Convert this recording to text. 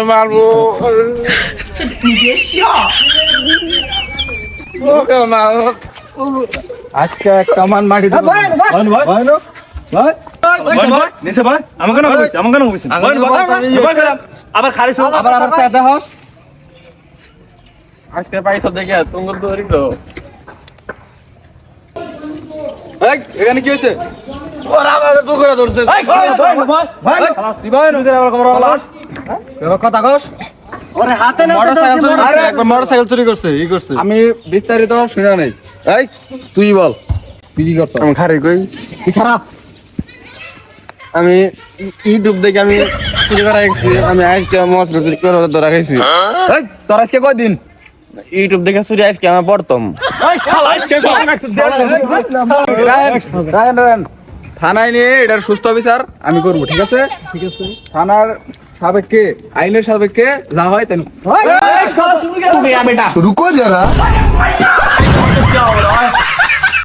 মারবো আজকে কামান মাটি আবার খারিস আবার চাঁদা হস আজকে পাইছ দেখে তোমার দৌড়ি তো এখানে কি হয়েছে ওরা আমার দুকড়া ধরছে কথা কস ওরে হাতে না মোটরসাইকেল চুরি করছে ই করছে আমি বিস্তারিত শুনে নাই এই তুই বল তুই কি করছ আমি খারে কই তুই খারাপ আমি ইউটিউব দেখে আমি চুরি করা গেছি আমি আজকে মশলা চুরি করে ধরা খাইছি এই তোর আজকে কয়দিন ইউটিউব দেখে চুরি আজকে আমার প্রথম রায়ন থানায় নিয়ে এটার সুস্থ বিচার আমি করবো ঠিক আছে থানার সাপেক্ষে আইনের সাপেক্ষে যা হয় তাই रुको जरा